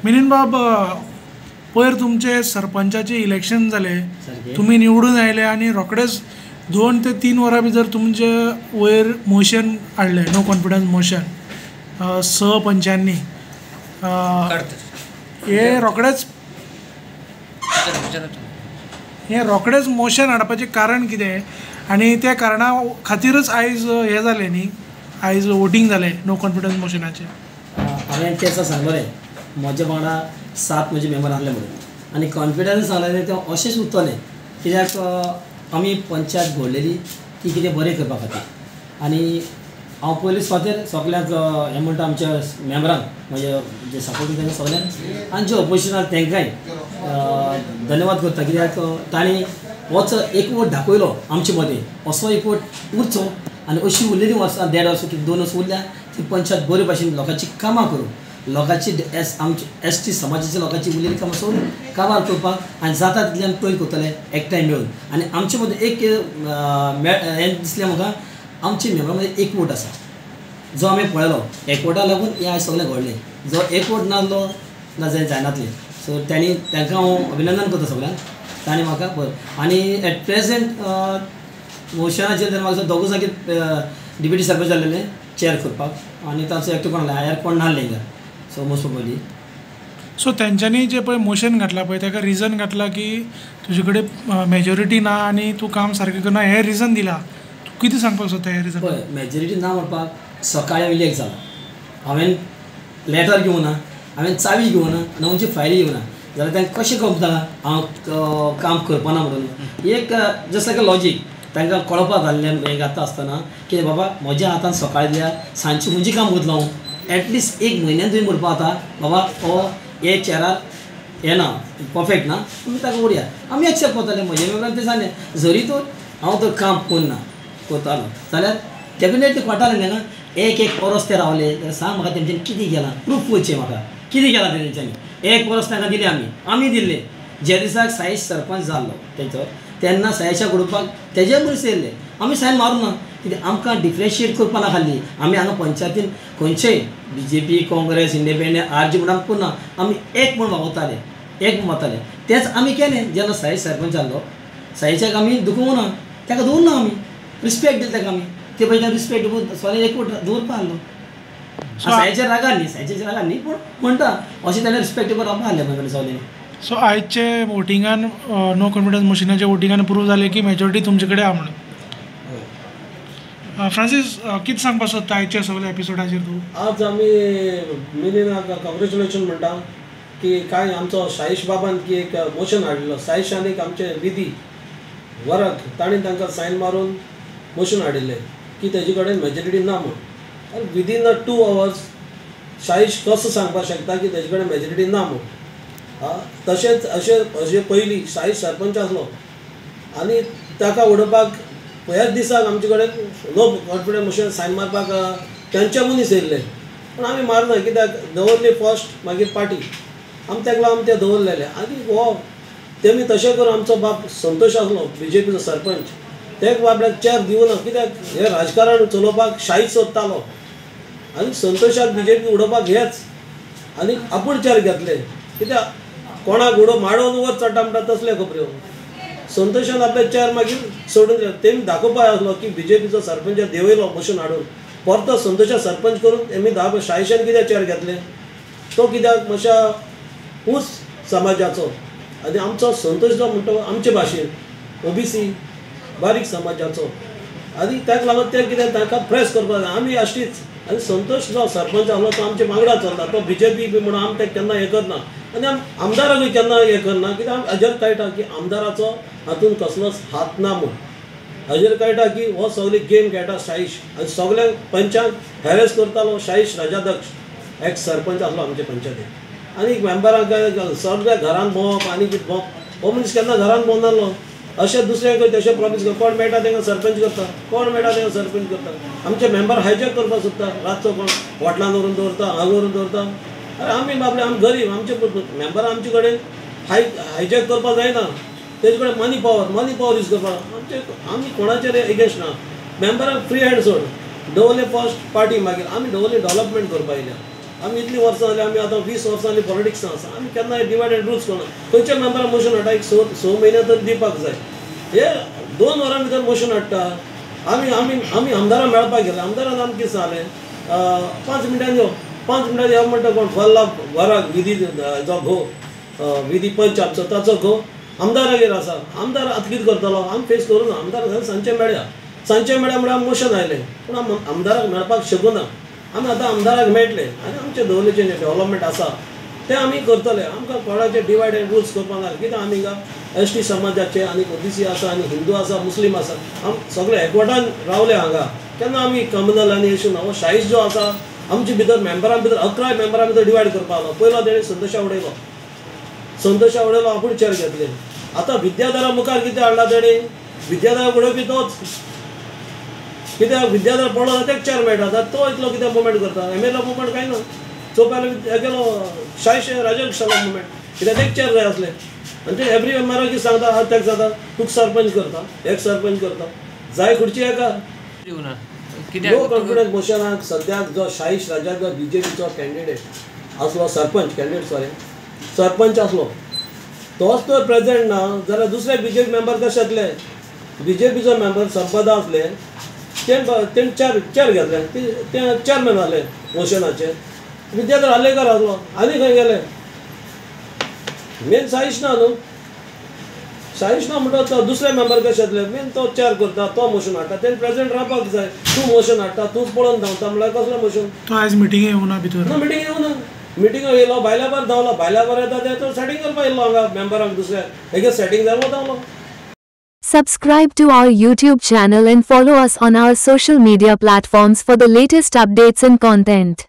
मिलिंद बाब, पयर तुमचे सरपंचाचे इलेक्शन जाले, तुम्ही निवडून आयले आणि रोखडेच 2 ते 3 वरां भितर तुमचे वयर मोशन हाडलें, नो कॉन्फिडन्स मोशन सहपंचांनी. हे रोखडेच मोशन हाडपाचें कारण कितें आनी त्या कारणा खातीरच आयज हें जालें न्ही, आयज वोटींग जालें नो कॉन्फिडन्स मोशनाचें. हांवें तेच सांगलें म्हज्या वांगडा 7 म्हजे मेंबर आहले म्हणून, आनी कॉन्फिडन्स सांगलें ते अशेंच उरतलें कित्याक आमी पंचायत घडलेली ती कितें बरें करपा खातीर. आनी हांव पयलीं स्वातेर सगल्यांक हें म्हणटा आमच्या मेंबरांक, म्हजे जे सपोर्ट तांकां सगल्यांक आनी जे ऑपोजिशनाक तांकांय धन्यवाद करता, कित्याक तांणी होच एकवट दाखयलो आमचे मदें. असो एकवट उरचो आनी अशी उरलेली वर्सां 1.5 वर्स की 2 वर्स उरल्या ती पंचायत बरे भाशेन लोकांची कामां करूं, लोकांची आमचे ST समाजाच्या लोकांची उरलेली कामां सगळीं काबार करपाक आनी जाता तितले आमी पयर करतले एकठांय मेळून. आनी आमचे मदें एक हें दिसलें म्हाका, आमचे मेंबरा मदें एकवट आसा जो आमी पळयलो. एकवटा लागून हें आयज सगळें घडलें. जो एकवट नासलो ना जायनातलें. सो तांकां हांव अभिनंदन करता सगळ्यांक. तांणी म्हाका आनी एट प्रेजेंट मोशनाचेर म्हाका दोगूय जागी डिप्युटी सरपंच जाल्लेले चॅर करपाक, आनी ताचो एकटो कोण हायर कोण नासलें हिंगा. सो मोस्ट प्रोबेबली सो तेंच्यांनी जे पळय मोशन घातलां पळय ताका रिजन घातला की तुजे कडेन मेजॉरिटी ना आनी तूं काम सारकें करना, हें रिजन दिलां. तूं कितें सांगपाक सोदता हें रिजन? पळय, मेजॉरिटी ना म्हणपाक सकाळी विलेक जाला, हांवें लेटर घेवं ना, हांवें चावी घेवं ना, 9ची फायली घेवं ना, जाल्यार तांकां कशें कळटा हांव काम करपाना म्हणून? एक जस्ट लायक अ लॉजीक तांकां कळपाक घाल्लें हें घाता आसतना की बाबा म्हज्या हातान सकाळी दिल्या सांजची खंयचें काम करतलो हांव. एटलिस्ट एक म्हयन्यान तुवें म्हणपाक जाता बाबा हे चॅरार हें ना, परफेक्ट ना, तुमी ताका उडया. आमी एक्सेप्ट करताले. म्हज्या मेंबरान तें सांगलें जरी तर हांव तर काम करतालो जाल्यार डेफिनेटली पडटालें न्ही. एक परस ते रावले जाल्यार सांग म्हाका तेंच्यांनी कितें केलां, प्रूफ करचें म्हाका कितें केलां तेंच्यांनी. 1 वर्स तांकां दिलें आमी दिल्लें. ज्या दिसाक साईश सरपंच जाल्लो तेंचो तेन्ना सायशा घडोवपाक तेजे मनीस येयल्ले, आमी सायन मारूं ना, कित्याक आमकां डिफरेंशिएट करपा ना खाल्ली. आमी हांगा पंचायतीन खंयचेय BJP काँग्रेस इंडिपेंडंट RJ म्हणून करना, आमी एक म्हूण वागताले, एक म्हूण वताले. तेंच आमी केलें. जेन्ना सायश सरपंच जाल्लो सायशाक आमी दुखोवं ना, ताका दवरना, आमी रिस्पेक्ट दिली ताका. आमी ते पळय रिस्पेक्ट सगळें एकवट दवरपा आहलो. सायच्या रागार न्ही पूण म्हणटा अशें ताणें रिस्पेक्ट करप आहलें म्हजे सगळें. सो आयचे वोटिंगान नो कॉन्फिडन्स मोशनाच्या वोटिंगान प्रूव जालें की मेजॉरिटी तुमचे कडेन आहा म्हणून. फ्रांसीस, कितें सांगपाक सोदता आयच्या सगळ्या एपिसोडाचेर तूं? आज आमी मिलिंदाक कॉंग्रेच्युलेशन म्हणटा की काय आमचो साईश बाबान की एक मोशन हाडिल्लो. साईशान एक आमचे विधी वराक ताणें तांकां सायन मारून मोशन हाडिल्लें की तेजे कडेन मेजॉरिटी ना म्हूण. विदीन 2 hours साईश कसो सांगपाक शकता की तेजे कडेन मेजॉरिटी ना म्हूण? तशेंच अशें पयलीं साईश सरपंच आसलो आनी ताका उडोवपाक ह्याच दिसाक आमचे कडेन नो कॉन्फिडन्स मोशन सायन मारपाक तेंचे मनीस येयल्ले, पूण आमी मारना. कित्याक दवरली फर्स्ट मागीर पार्टी, आमी ताका लागून ते दवरलेले. आनी हो तेमी तशें करून आमचो बाप संतोश आसलो BJPचो सरपंच, तेका बाबड्याक चॅर दिवना, कित्याक हे राजकारण चलोवपाक शाहीच सोदतालो आनी संतोशाक BJP उडोवपाक हेच आनी आपूण चॅर घेतले. कित्याक कोणाक माडोवन वर चडटा म्हणटा तसले खबऱ्यो. संतोशान आपले चॅर मागीर सोडून दिले. तेमी दाखोवपाक आसलो की BJPचो सरपंच देंवयलो मोशन हाडून परतो संतोशाक सरपंच करून तेमी शायेशान कित्याक चॅर घेतले, तो कित्याक मातशा ऊंच समाजाचो आनी आमचो संतोश जो म्हणटा आमचे भाशेन OBC बारीक समाजाचो आनी ताका लागून ते कितें तांकां प्रेस करपाक जाय. आमी अशीच आनी संतोष जो सरपंच आसलो तो आमचे वांगडा चलता, तो BJP बी म्हणून आमी ताका केन्ना हें करना आनी आमदाराकूय केन्ना हें करना. कित्याक हाजेर कळटा की आमदाराचो हातून कसलोच हात ना म्हूण. हाजेर कळटा की हो सगळी गेम खेळटा साईश आनी सगळ्यांक पंचांक हॅरेस करतालो साईश राजाध्यक्ष एक्स सरपंच आसलो आमचे पंचायतीन. आनी मेंबरांक सगळ्या घरान भोंवप आनी कितें भोंवप, हो मनीस केन्ना घरान भोंवनासलो. अशें दुसऱ्यांक तशें प्रॉमिस कर, कोण मेळटा तांकां सरपंच करता, कोण मेळटा तांकां सरपंच करता. आमचे मेंबर हायजॅक करपाक सोदता, रातचो कोण हॉटलान व्हरून दवरता, हांगा व्हरून दवरता. अरे आमी बाबले आमी गरीब, आमचे मेंबर आमचे कडेन हायजॅक करपाक जायना. तेजे कडेन मनी पावर यूज करपाक आमी कोणाचेर एगेन्स्ट ना. मेंबरांक फ्री हँड सोड, दवरले फर्स्ट पार्टी मागीर आमी दवरली डेव्हलपमेंट करपाक येयल्या. आमी इतलीं वर्सां जालीं आमी आतां 20 वर्सां जालीं पॉलिटिक्सान आसा आमी केन्नाय डिवायड एंड रूल्स करना खंयच्या मेंबराक मोशन हाडटा एक स म्हयने तर दिवपाक जाय हे 2 वरां भितर मोशन हाडटा आमी आमदारां मेळपाक गेले आमदारान आमकां कितें सांगलें 5 मिनटांनी यो 5 मिनटांनी यो म्हणटा कोण फल्ला वराक विधी जो घो विधी पंच आमचो ताचो घो आमदारागेर आसा आमदार आतां कितें करतलो आमी फेस करूं ना आमदार सांजचे मेळया म्हळ्यार मोशन आयलें पूण आमदाराक मेळपाक शकूं ना आमी आतां आमदाराक मेळटले आनी आमचे दवलेचें जें डेवलपमेंट आसा तें आमी करतले आमकां कोणाचे डिवायड एंड रूल्स करपाक ना कित्याक आमी हिंगा ST समाजाचे आनी OBC आसा आनी हिंदू आसा मुस्लीम आसा आम सगळे एकवटान रावले हांगा केन्ना आमी कम्युनल आनी अशें ना हो शाहीश जो आसा आमचे भितर मेंबरां भितर 11 मेंबरां भितर डिवायड करपाक लागलो पयलो तेणी संतोशा उडयलो आपूण चेर घेतले आतां विद्याधरा मुखार कितें हाडला तेणी विद्याधरा उडोवपी तोच कित्याक विद्याधर पडलो ना तेका चेर मेळटा आतां तो इतलो कित्याक मुवमेंट करता MLA मुवमेंट काय ना चोवपाक हे गेलो शाहीश राजन मुवमेंट कित्याक तेका चेर जाय आसलें आनी ते एवरी मेंबराक कितें सांगता आज तेका जाता तुका सरपंच करता एक सरपंच करता जाय खुर्ची एका नो कॉन्फिडन्स मोशनाक सद्याक जो शाहीश राजा जो BJPचो कॅन्डिडेट आसलो सरपंच आसलो तोच तर प्रेझेंट ना जाल्यार दुसरे BJP मेंबर कशे येतले BJPचो मेंबर संपदा आसले तेणें चेर घेतले ते चेअरमॅन जाले मोशनाचे विद्याधर आलेकर आसलो आनी खंय गेले मेन शाहीश ना न्हू शाहीश ना म्हणटा तो दुसरे मेंबर कशे येतले मेन तो चेर करता तो मोशन हाडटा तेणें प्रेझेंट रावपाक जाय तूं मोशन हाडटा तूंच पळोवन धांवता म्हळ्यार कसलें मोशन तो आयज मिटिंगे येवना भितर ना मिटिंग येवना मिटिंग येयलो भायल्या भायर धांवलो भायल्या भायर येता ते तो सेटींग करपाक येयलो हांगा मेंबरांक दुसऱ्या हेगे सेटींग जालो धांवलो. Subscribe to our YouTube channel and follow us on our social media platforms for the latest updates and content.